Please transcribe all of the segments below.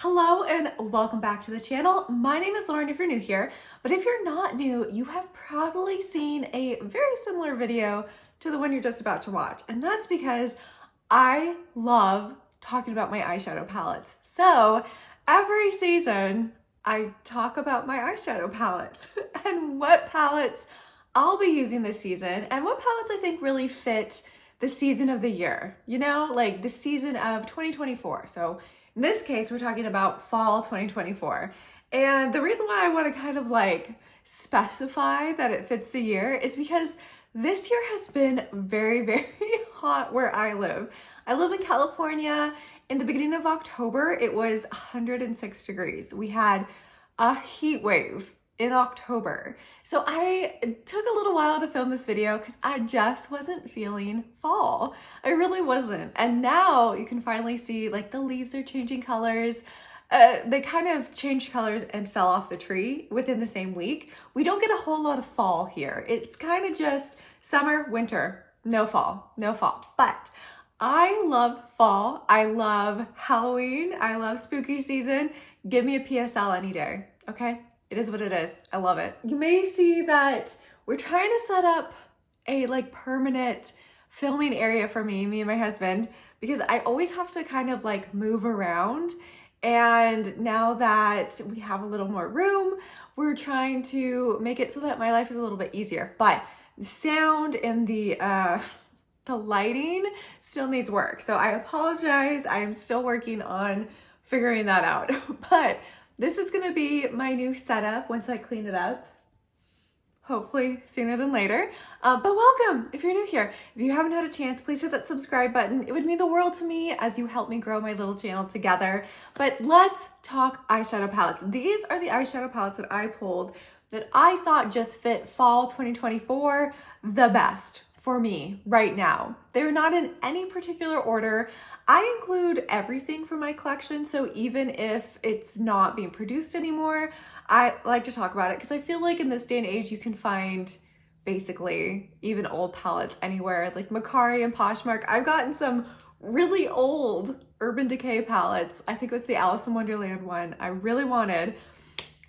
Hello and welcome back to the channel. My name is Lauren if you're new here, but if you're not new, you have probably seen a very similar video to the one you're just about to watch. And that's because I love talking about my eyeshadow palettes. So every season I talk about my eyeshadow palettes and what palettes I'll be using this season and what palettes I think really fit the season of the year, you know, like the season of 2024. So in this case, we're talking about fall 2024. And the reason why I want to kind of like specify that it fits the year is because this year has been very, very hot where I live. I live in California. In the beginning of October, it was 106 degrees. We had a heat wave in October. So I took a little while to film this video because I just wasn't feeling fall. I really wasn't. And now you can finally see like the leaves are changing colors. They kind of changed colors and fell off the tree within the same week. We don't get a whole lot of fall here. It's kind of just summer, winter, no fall, no fall. But I love fall. I love Halloween. I love spooky season. Give me a PSL any day, okay? It is what it is. I love it. You may see that we're trying to set up a like permanent filming area for me and my husband, because I always have to kind of like move around. And now that we have a little more room, we're trying to make it so that my life is a little bit easier. But the sound and the lighting still needs work. So I apologize. I'm still working on figuring that out. But this is gonna be my new setup once I clean it up, hopefully sooner than later. But welcome if you're new here. If you haven't had a chance, please hit that subscribe button. It would mean the world to me as you help me grow my little channel together. But let's talk eyeshadow palettes. These are the eyeshadow palettes that I pulled that I thought just fit fall 2024 the best for me right now. They're not in any particular order. I include everything from my collection, so even if it's not being produced anymore, I like to talk about it because I feel like in this day and age you can find basically even old palettes anywhere, like Macari and Poshmark. I've gotten some really old Urban Decay palettes. I think it was the Alice in Wonderland one I really wanted.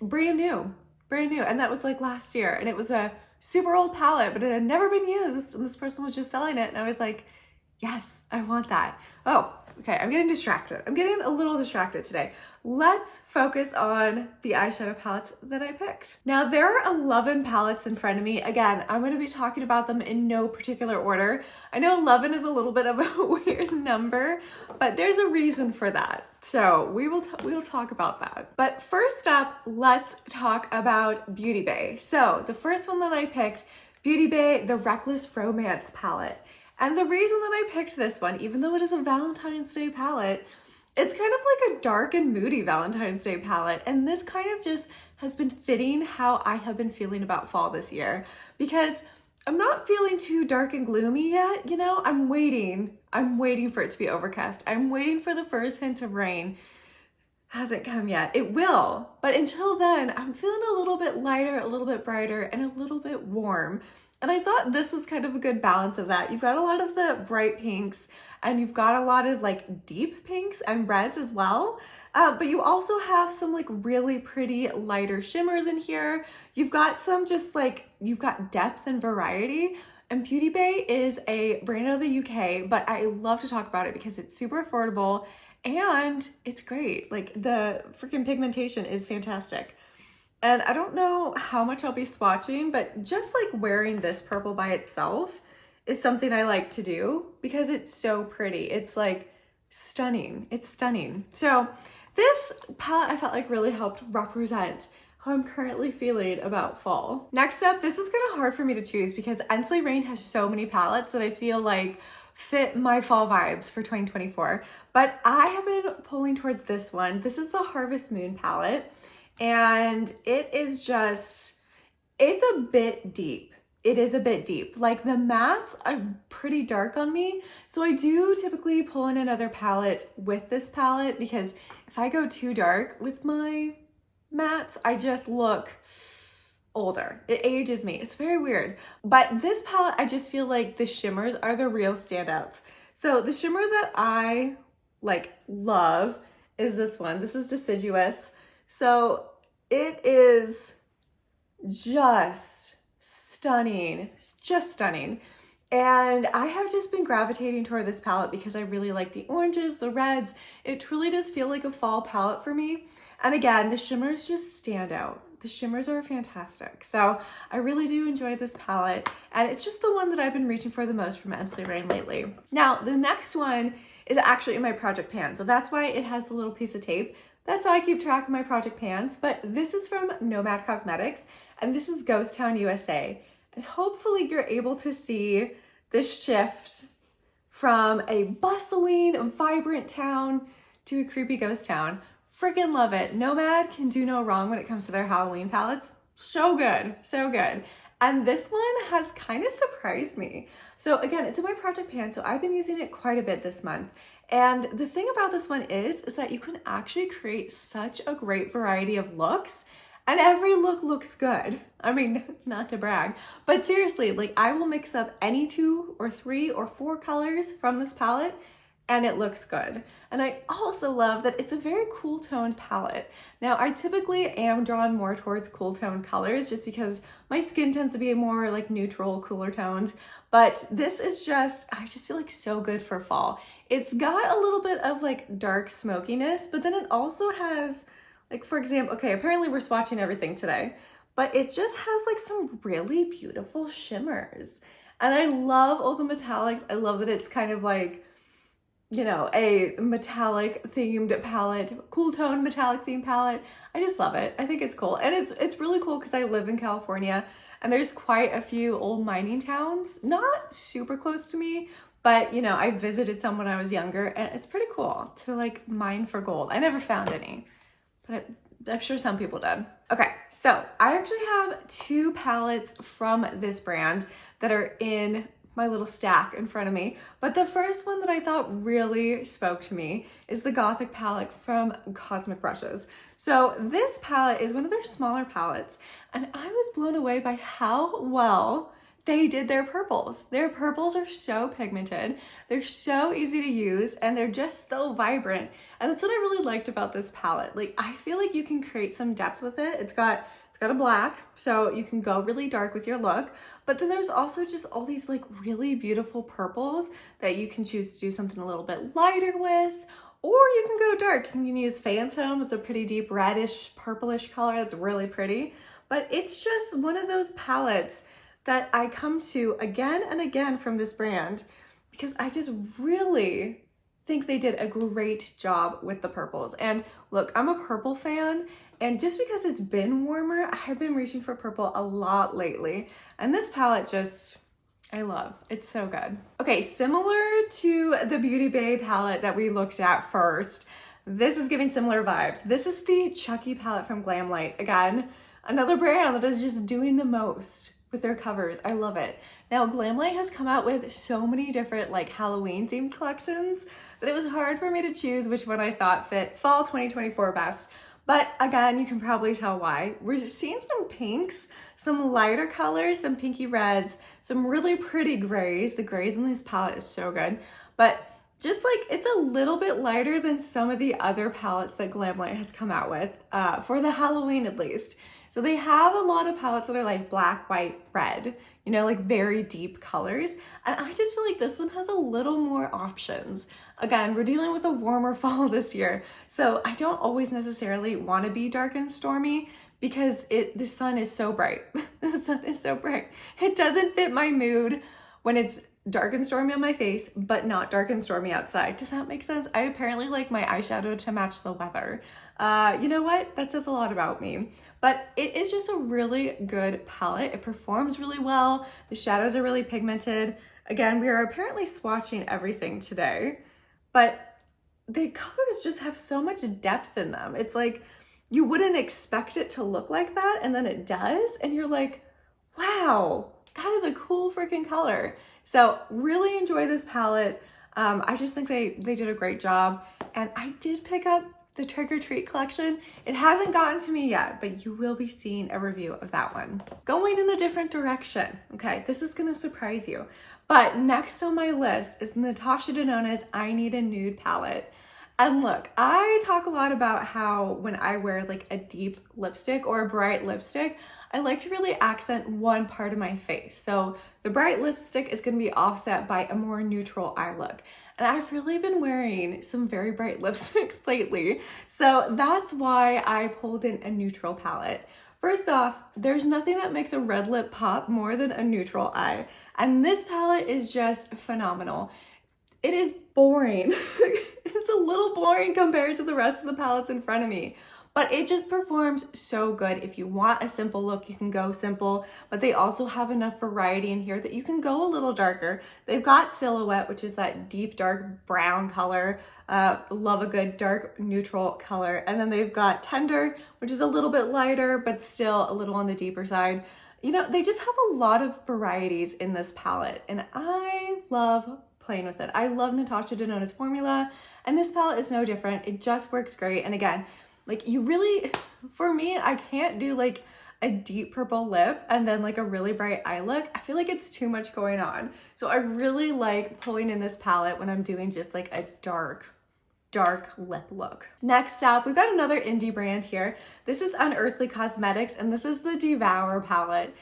Brand new, and that was like last year, and it was a super old palette, but it had never been used, and this person was just selling it, and I was like, yes, I want that. Oh, okay, I'm getting distracted. I'm getting a little distracted today. Let's focus on the eyeshadow palettes that I picked. Now, there are 11 palettes in front of me. Again, I'm going to be talking about them in no particular order. I know 11 is a little bit of a weird number, but there's a reason for that. So we will talk about that. But first up, let's talk about Beauty Bay. So the first one that I picked, Beauty Bay, the Reckless Romance palette. And the reason that I picked this one, even though it is a Valentine's Day palette, it's kind of like a dark and moody Valentine's Day palette. And this kind of just has been fitting how I have been feeling about fall this year, because I'm not feeling too dark and gloomy yet. You know, I'm waiting for it to be overcast. I'm waiting for the first hint of rain. Hasn't come yet. It will, but until then, I'm feeling a little bit lighter, a little bit brighter, and a little bit warm. And I thought this was kind of a good balance of that. You've got a lot of the bright pinks and you've got a lot of like deep pinks and reds as well. But you also have some like really pretty lighter shimmers in here. You've got some just like, you've got depth and variety. And Beauty Bay is a brand out of the UK, but I love to talk about it because it's super affordable and it's great. Like the freaking pigmentation is fantastic. And I don't know how much I'll be swatching, but just like wearing this purple by itself is something I like to do because it's so pretty. It's like stunning. It's stunning. So this palette I felt like really helped represent how I'm currently feeling about fall. Next up, this was kind of hard for me to choose because Ensley Rain has so many palettes that I feel like fit my fall vibes for 2024. But I have been pulling towards this one. This is the Harvest Moon palette. And it is just, it's a bit deep. It is a bit deep. Like the mattes are pretty dark on me. So I do typically pull in another palette with this palette because if I go too dark with my mattes, I just look older. It ages me. It's very weird. But this palette, I just feel like the shimmers are the real standouts. So the shimmer that I like love is this one. This is Deciduous. So it is just stunning, just stunning. And I have just been gravitating toward this palette because I really like the oranges, the reds. It truly does feel like a fall palette for me. And again, the shimmers just stand out. The shimmers are fantastic. So I really do enjoy this palette. And it's just the one that I've been reaching for the most from Rain lately. Now, the next one is actually in my project pan. So that's why it has a little piece of tape. That's how I keep track of my project pans. But this is from Nomad Cosmetics, and this is Ghost Town, USA. And hopefully you're able to see this shift from a bustling, vibrant town to a creepy ghost town. Freaking love it. Nomad can do no wrong when it comes to their Halloween palettes. So good, so good. And this one has kind of surprised me. So again, it's in my project pan, so I've been using it quite a bit this month. And the thing about this one is that you can actually create such a great variety of looks, and every look looks good. I mean, not to brag, but seriously, like I will mix up any 2 or 3 or 4 colors from this palette and it looks good. And I also love that it's a very cool toned palette. Now, I typically am drawn more towards cool toned colors just because my skin tends to be more like neutral, cooler toned, but this is just, I just feel like so good for fall. It's got a little bit of like dark smokiness, but then it also has, like, for example, okay, apparently we're swatching everything today, but it just has like some really beautiful shimmers. And I love all the metallics. I love that it's kind of like, you know, a metallic themed palette, cool tone metallic themed palette. I just love it. I think it's cool. And it's really cool because I live in California and there's quite a few old mining towns, not super close to me, but you know, I visited some when I was younger and it's pretty cool to like mine for gold. I never found any, but I'm sure some people did. Okay, so I actually have 2 palettes from this brand that are in my little stack in front of me. But the first one that I thought really spoke to me is the Gothic palette from Cosmic Brushes. So this palette is one of their smaller palettes, and I was blown away by how well they did their purples. Their purples are so pigmented, they're so easy to use, and they're just so vibrant. And that's what I really liked about this palette. Like, I feel like you can create some depth with it. It's got a black, so you can go really dark with your look, but then there's also just all these like really beautiful purples that you can choose to do something a little bit lighter with, or you can go dark. You can use Phantom. It's a pretty deep reddish, purplish color. That's really pretty, but it's just one of those palettes that I come to again and again from this brand because I just really think they did a great job with the purples. And look, I'm a purple fan, and just because it's been warmer, I've been reaching for purple a lot lately. And this palette just, I love. It's so good. Okay, similar to the Beauty Bay palette that we looked at first, this is giving similar vibes. This is the Chucky palette from Glamlight. Again, another brand that is just doing the most with their covers. I love it. Now, Glamlight has come out with so many different like Halloween themed collections that it was hard for me to choose which one I thought fit fall 2024 best. But again, you can probably tell why. We're seeing some pinks, some lighter colors, some pinky reds, some really pretty grays. The grays in this palette is so good. But just like, it's a little bit lighter than some of the other palettes that Glamlight has come out with, for the Halloween at least. So they have a lot of palettes that are like black, white, red, you know, like very deep colors. And I just feel like this one has a little more options. Again, we're dealing with a warmer fall this year, so I don't always necessarily want to be dark and stormy because the sun is so bright. The sun is so bright. It doesn't fit my mood when it's dark and stormy on my face, but not dark and stormy outside. Does that make sense? I apparently like my eyeshadow to match the weather. You know what? That says a lot about me. But it is just a really good palette. It performs really well. The shadows are really pigmented. Again, we are apparently swatching everything today, but the colors just have so much depth in them. It's like you wouldn't expect it to look like that, and then it does, and you're like, wow, that is a cool freaking color. So really enjoy this palette. I just think they did a great job. And I did pick up the Trick or Treat collection. It hasn't gotten to me yet, but you will be seeing a review of that one. Going in a different direction. Okay, this is gonna surprise you. But next on my list is Natasha Denona's I Need a Nude palette. And look, I talk a lot about how when I wear like a deep lipstick or a bright lipstick, I like to really accent one part of my face. So the bright lipstick is going to be offset by a more neutral eye look. And I've really been wearing some very bright lipsticks lately. So that's why I pulled in a neutral palette. First off, there's nothing that makes a red lip pop more than a neutral eye. And this palette is just phenomenal. It is boring. It's a little boring compared to the rest of the palettes in front of me, but it just performs so good. If you want a simple look, you can go simple, but they also have enough variety in here that you can go a little darker. They've got Silhouette, which is that deep dark brown color. Love a good dark neutral color. And then they've got Tender, which is a little bit lighter, but still a little on the deeper side. You know, they just have a lot of varieties in this palette, and I love playing with it. I love Natasha Denona's formula, and this palette is no different. It just works great. And again, like you really, for me, I can't do like a deep purple lip and then like a really bright eye look. I feel like it's too much going on. So I really like pulling in this palette when I'm doing just like a dark lip look. Next up, we've got another indie brand here. This is Unearthly Cosmetics, and this is the Devour palette.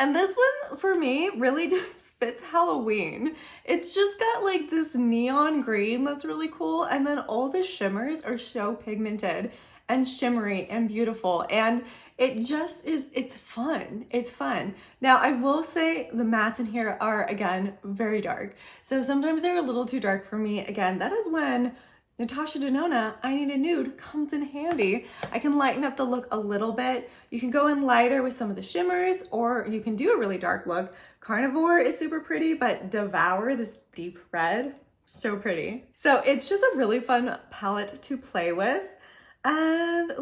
And this one, for me, really just fits Halloween. It's just got like this neon green that's really cool, and then all the shimmers are so pigmented and shimmery and beautiful, and it just is, it's fun. It's fun. Now, I will say the mattes in here are, again, very dark. So sometimes they're a little too dark for me. Again, that is when Natasha Denona, I Need a Nude comes in handy. I can lighten up the look a little bit. You can go in lighter with some of the shimmers, or you can do a really dark look. Carnivore is super pretty, but Devour, this deep red, so pretty. So it's just a really fun palette to play with. And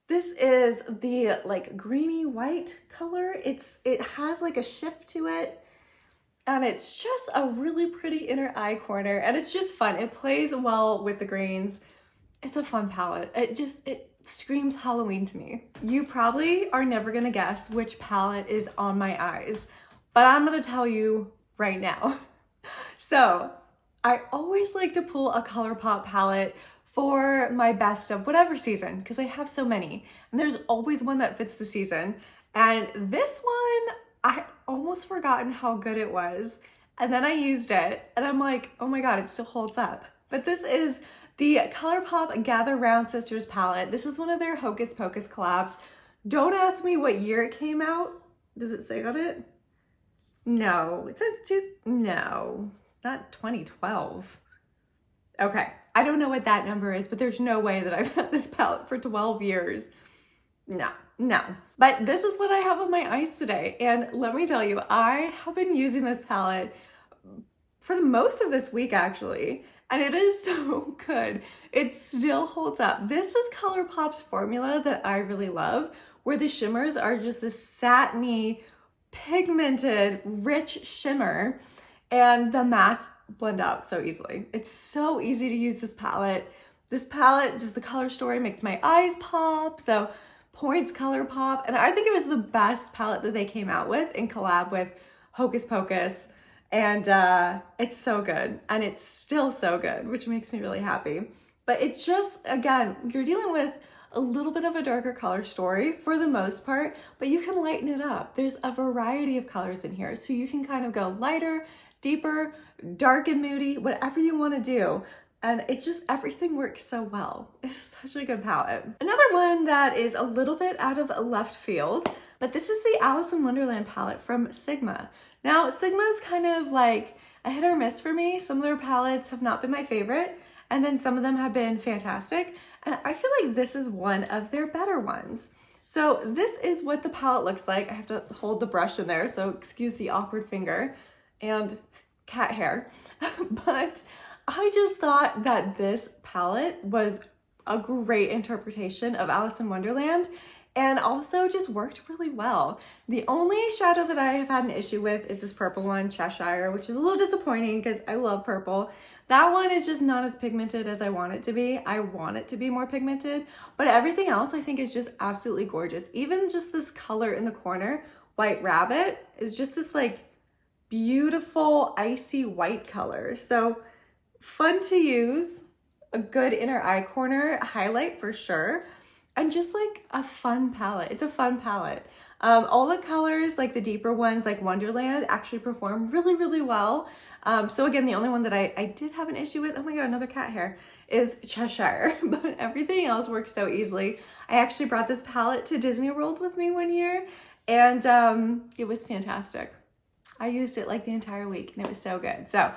this is the like greeny white color. It has like a shift to it. And it's just a really pretty inner eye corner, and it's just fun. It plays well with the greens. It's a fun palette. It screams Halloween to me. You probably are never gonna guess which palette is on my eyes, but I'm gonna tell you right now. So I always like to pull a ColourPop palette for my best of whatever season, because I have so many, and there's always one that fits the season. And this one, I almost forgotten how good it was, and then I used it and I'm like, oh my god, it still holds up. But this is the ColourPop Gather Round Sisters palette. This is one of their Hocus Pocus collabs. Don't ask me what year it came out. Does it say on it? No, it says no, not 2012. Okay, I don't know what that number is, but there's no way that I've had this palette for 12 years. No. But this is what I have on my eyes today. And let me tell you, I have been using this palette for the most of this week, actually. And it is so good. It still holds up. This is ColourPop's formula that I really love, where the shimmers are just this satiny, pigmented, rich shimmer. And the mattes blend out so easily. It's so easy to use this palette. This palette, just the color story makes my eyes pop. So points ColourPop, and I think it was the best palette that they came out with in collab with Hocus Pocus, and it's so good, and it's still so good, which makes me really happy. But it's just, again, you're dealing with a little bit of a darker color story for the most part, but you can lighten it up. There's a variety of colors in here, so you can kind of go lighter, deeper, dark and moody, whatever you want to do. And it's just, everything works so well. It's such a good palette. Another one that is a little bit out of left field, but this is the Alice in Wonderland palette from Sigma. Now, Sigma is kind of like a hit or miss for me. Some of their palettes have not been my favorite, and then some of them have been fantastic. And I feel like this is one of their better ones. So this is what the palette looks like. I have to hold the brush in there, so excuse the awkward finger and cat hair. But I just thought that this palette was a great interpretation of Alice in Wonderland, and also just worked really well. The only shadow that I have had an issue with is this purple one, Cheshire, which is a little disappointing because I love purple. That one is just not as pigmented as I want it to be. I want it to be more pigmented, but everything else I think is just absolutely gorgeous. Even just this color in the corner, White Rabbit, is just this like beautiful icy white color. So fun to use, a good inner eye corner highlight for sure, and just like a fun palette. It's a fun palette. All the colors, like the deeper ones, like Wonderland, actually perform really, really well. So again, the only one that I did have an issue with, oh my god, another cat hair, is Cheshire, but everything else works so easily. I actually brought this palette to Disney World with me one year, and it was fantastic. I used it like the entire week and it was so good. So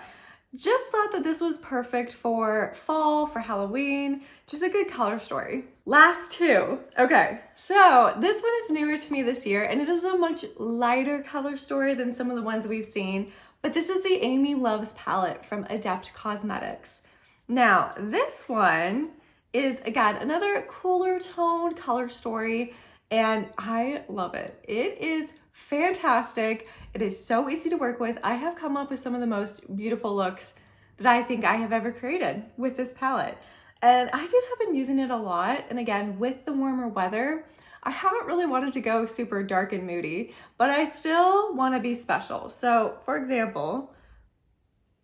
just thought that this was perfect for fall, for Halloween, just a good color story. Last two. Okay, so this one is newer to me this year and it is a much lighter color story than some of the ones we've seen, but this is the Amy Loves palette from Adept Cosmetics. Now, this one is, again, another cooler tone color story, and I love it. It is fantastic. It is so easy to work with. I have come up with some of the most beautiful looks that I think I have ever created with this palette. And I just have been using it a lot. And again, with the warmer weather, I haven't really wanted to go super dark and moody, but I still want to be special. So for example,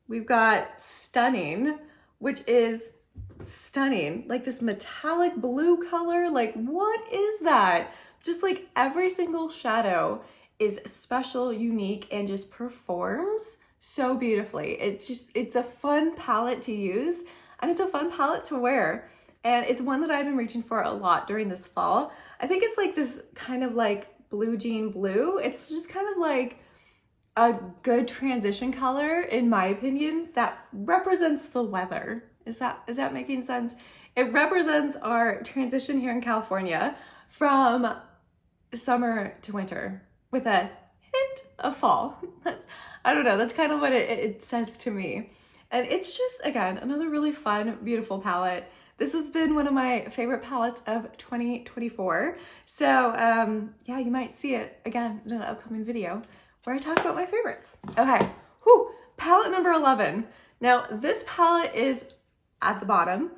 we've got Stunning, which is stunning, like this metallic blue color. Like, what is that? Just like every single shadow is special, unique, and just performs so beautifully. It's a fun palette to use, and it's a fun palette to wear. And it's one that I've been reaching for a lot during this fall. I think it's like this kind of like blue jean blue. It's just kind of like a good transition color, in my opinion, that represents the weather. Is that making sense? It represents our transition here in California from summer to winter with a hint of fall. I don't know, that's kind of what it says to me. And it's just, again, another really fun, beautiful palette. This has been one of my favorite palettes of 2024. So yeah, you might see it again in an upcoming video where I talk about my favorites. Okay, palette number 11. Now this palette is at the bottom,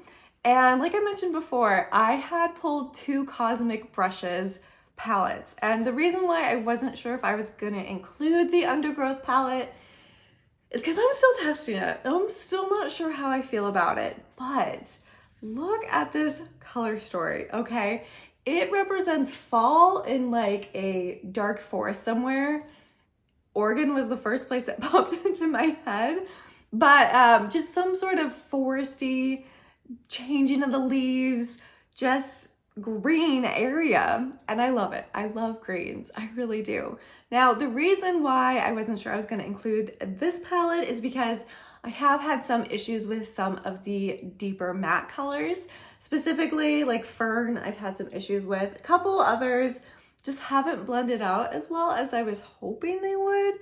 and like I mentioned before, I had pulled two Cosmic Brushes palettes, and the reason why I wasn't sure if I was gonna include the Undergrowth palette is because I'm still testing it. I'm still not sure how I feel about it, but look at this color story, okay? It represents fall in like a dark forest somewhere. Oregon was the first place that popped into my head, but just some sort of foresty, changing of the leaves, just green area, and I love it. I love greens, I really do. Now, the reason why I wasn't sure I was going to include this palette is because I have had some issues with some of the deeper matte colors, specifically like Fern. I've had some issues with. A couple others just haven't blended out as well as I was hoping they would.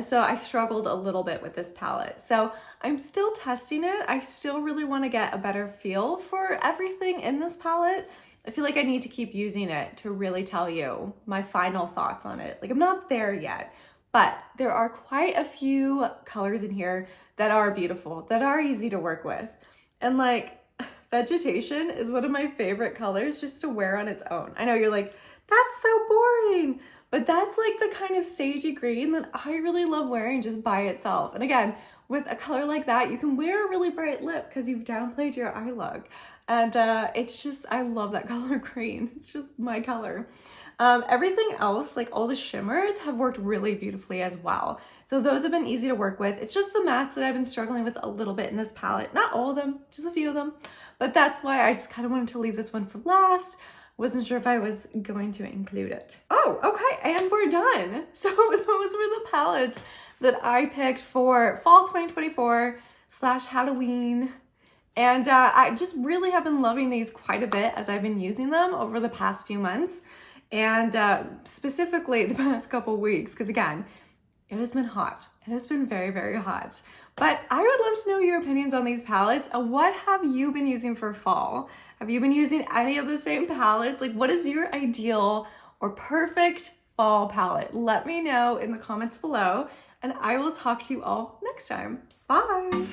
So I struggled a little bit with this palette. So I'm still testing it. I still really want to get a better feel for everything in this palette. I feel like I need to keep using it to really tell you my final thoughts on it. Like, I'm not there yet, but there are quite a few colors in here that are beautiful, that are easy to work with. And like, Vegetation is one of my favorite colors just to wear on its own. I know you're like, that's so boring, but that's like the kind of sagey green that I really love wearing just by itself. And again, with a color like that, you can wear a really bright lip because you've downplayed your eye look. And it's just, I love that color green. It's just my color. Everything else, like all the shimmers, have worked really beautifully as well. So those have been easy to work with. It's just the mattes that I've been struggling with a little bit in this palette. Not all of them, just a few of them. But that's why I just kind of wanted to leave this one for last. Wasn't sure if I was going to include it. Oh, okay, and we're done. So those were the palettes that I picked for fall 2024 / Halloween. And I just really have been loving these quite a bit as I've been using them over the past few months. And specifically the past couple weeks, because again, it has been hot. It has been very, very hot. But I would love to know your opinions on these palettes. What have you been using for fall? Have you been using any of the same palettes? Like, what is your ideal or perfect fall palette? Let me know in the comments below, and I will talk to you all next time. Bye!